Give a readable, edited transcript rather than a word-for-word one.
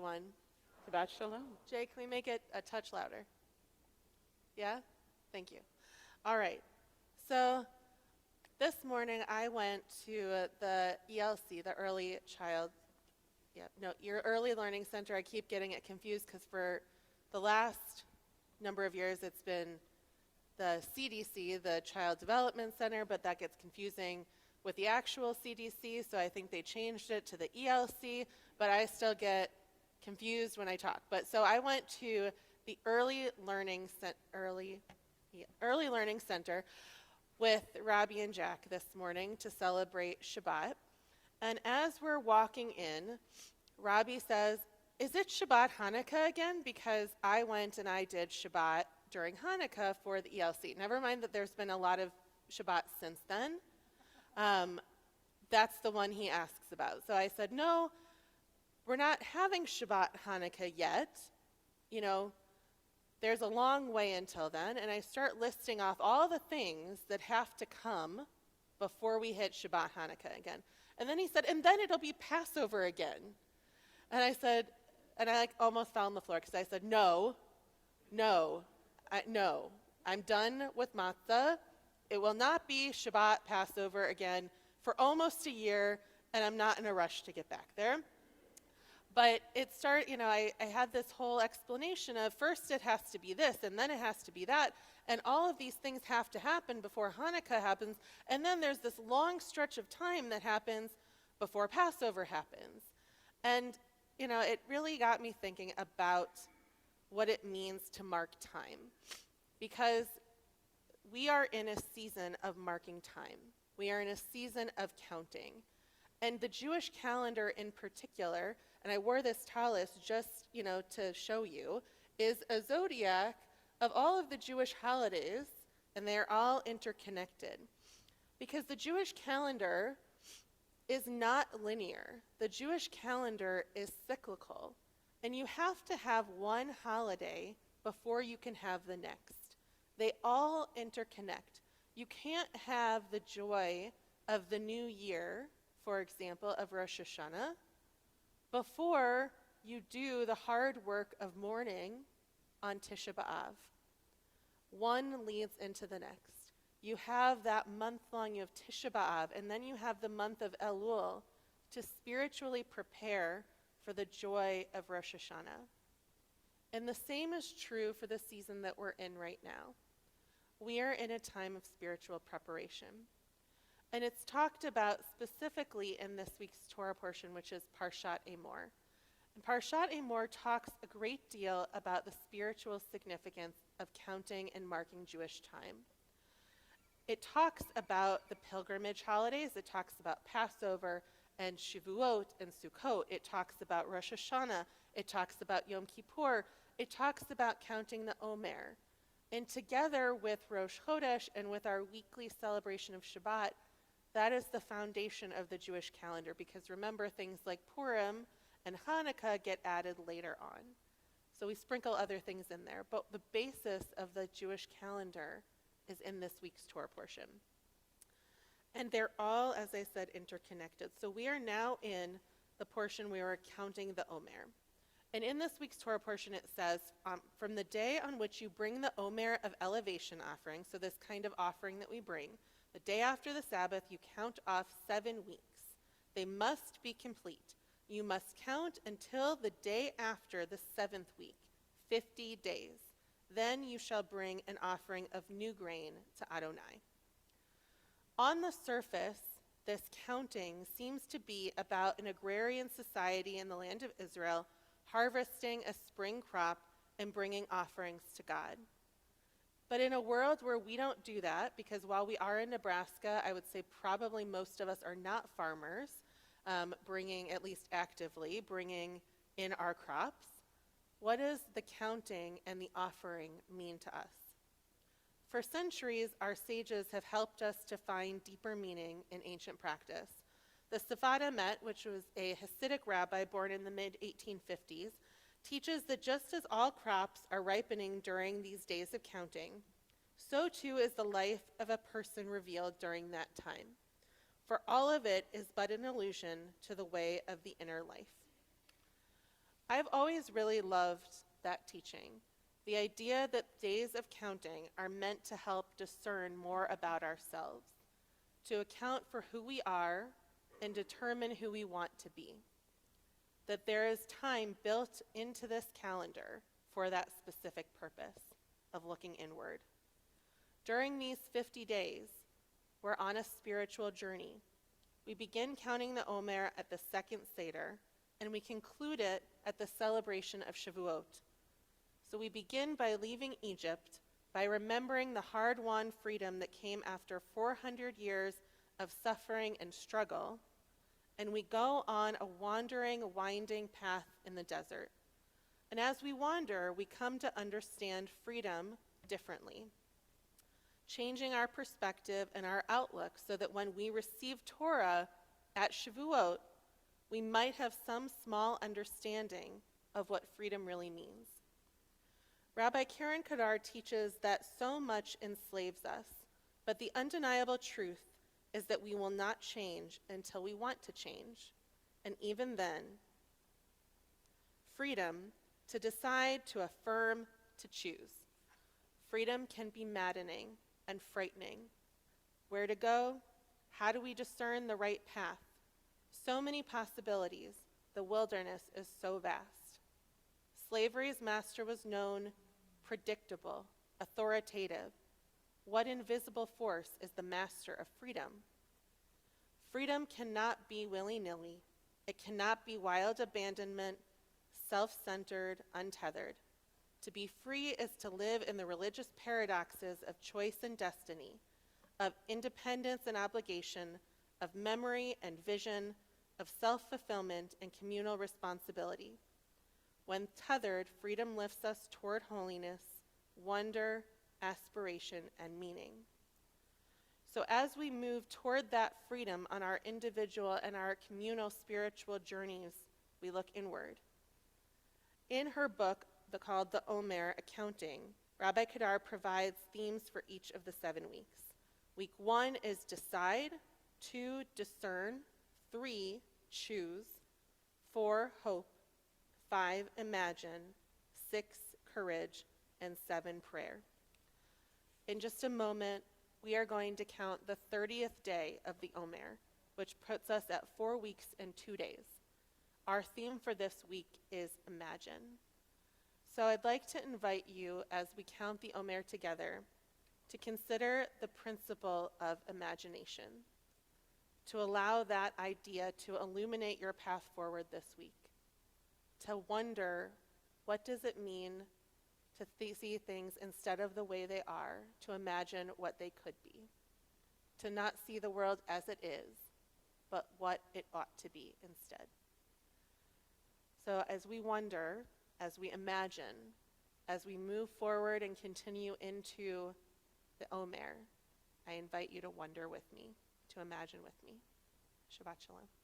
One. Shabbat shalom. Jay, can we make it a touch louder? Yeah? Thank you. All right. So this morning I went to the ELC, the Early Learning Center. I keep getting it confused because for the last number of years it's been the CDC, the Child Development Center, but that gets confusing with the actual CDC, so I think they changed it to the ELC, but I still get confused when I talk. But so I went to the Early Learning Center with Rabbi and Jack this morning to celebrate Shabbat. And as we're walking in, Rabbi says, "Is it Shabbat Hanukkah again?" Because I went and I did Shabbat during Hanukkah for the ELC. Never mind that there's been a lot of Shabbat since then. That's the one he asks about. So I said, no, we're not having Shabbat Hanukkah yet. You know, there's a long way until then. And I start listing off all the things that have to come before we hit Shabbat Hanukkah again. And then he said, and then it'll be Passover again. And I said, and I almost fell on the floor because I said, no, I'm done with matzah. It will not be Shabbat Passover again for almost a year, and I'm not in a rush to get back there. But it started, I had this whole explanation of first it has to be this, and then it has to be that, and all of these things have to happen before Hanukkah happens, and then there's this long stretch of time that happens before Passover happens. And, it really got me thinking about what it means to mark time. Because we are in a season of marking time. We are in a season of counting. And the Jewish calendar in particular, and I wore this tallis just, to show you, is a zodiac of all of the Jewish holidays, and they are all interconnected. Because the Jewish calendar is not linear. The Jewish calendar is cyclical. And you have to have one holiday before you can have the next. They all interconnect. You can't have the joy of the new year, for example, of Rosh Hashanah, before you do the hard work of mourning on Tisha B'Av. One leads into the next. You have that month long, you have Tisha B'Av, and then you have the month of Elul to spiritually prepare for the joy of Rosh Hashanah. And the same is true for the season that we're in right now. We are in a time of spiritual preparation. And it's talked about specifically in this week's Torah portion, which is Parshat Emor. And Parshat Emor talks a great deal about the spiritual significance of counting and marking Jewish time. It talks about the pilgrimage holidays. It talks about Passover and Shavuot and Sukkot. It talks about Rosh Hashanah. It talks about Yom Kippur. It talks about counting the Omer. And together with Rosh Chodesh and with our weekly celebration of Shabbat, that is the foundation of the Jewish calendar, because remember, things like Purim and Hanukkah get added later on. So we sprinkle other things in there, but the basis of the Jewish calendar is in this week's Torah portion. And they're all, as I said, interconnected. So we are now in the portion where we're counting the Omer. And in this week's Torah portion, it says, from the day on which you bring the Omer of elevation offering, so this kind of offering that we bring, the day after the Sabbath, you count off 7 weeks. They must be complete. You must count until the day after the 7th week, 50 days. Then you shall bring an offering of new grain to Adonai. On the surface, this counting seems to be about an agrarian society in the land of Israel harvesting a spring crop and bringing offerings to God. But in a world where we don't do that, because while we are in Nebraska, I would say probably most of us are not farmers, bringing, at least actively, bringing in our crops, what does the counting and the offering mean to us? For centuries, our sages have helped us to find deeper meaning in ancient practice. The Sfat Emet, which was a Hasidic rabbi born in the mid-1850s, teaches that just as all crops are ripening during these days of counting, so too is the life of a person revealed during that time. For all of it is but an allusion to the way of the inner life. I've always really loved that teaching. The idea that days of counting are meant to help discern more about ourselves, to account for who we are and determine who we want to be. That there is time built into this calendar for that specific purpose of looking inward. During these 50 days, we're on a spiritual journey. We begin counting the Omer at the second Seder, and we conclude it at the celebration of Shavuot. So we begin by leaving Egypt, by remembering the hard-won freedom that came after 400 years of suffering and struggle, and we go on a wandering, winding path in the desert. And as we wander, we come to understand freedom differently, changing our perspective and our outlook so that when we receive Torah at Shavuot, we might have some small understanding of what freedom really means. Rabbi Karen Kadar teaches that so much enslaves us, but the undeniable truth is that we will not change until we want to change. And even then, freedom to decide, to affirm, to choose. Freedom can be maddening and frightening. Where to go? How do we discern the right path? So many possibilities. The wilderness is so vast. Slavery's master was known, predictable, authoritative. What invisible force is the master of freedom? Freedom cannot be willy-nilly. It cannot be wild abandonment, self-centered, untethered. To be free is to live in the religious paradoxes of choice and destiny, of independence and obligation, of memory and vision, of self-fulfillment and communal responsibility. When tethered, freedom lifts us toward holiness, wonder, aspiration, and meaning. So as we move toward that freedom on our individual and our communal spiritual journeys, we look inward. In her book, called The Omer, Accounting, Rabbi Kadar provides themes for each of the 7 weeks. Week 1 is decide, 2, discern, 3, choose, 4, hope, 5, imagine, 6, courage, and 7, prayer. In just a moment, we are going to count the 30th day of the Omer, which puts us at 4 weeks and 2 days. Our theme for this week is imagine. So I'd like to invite you, as we count the Omer together, to consider the principle of imagination, to allow that idea to illuminate your path forward this week, to wonder, what does it mean to see things instead of the way they are, to imagine what they could be, to not see the world as it is, but what it ought to be instead. So as we wonder, as we imagine, as we move forward and continue into the Omer, I invite you to wonder with me, to imagine with me. Shabbat Shalom.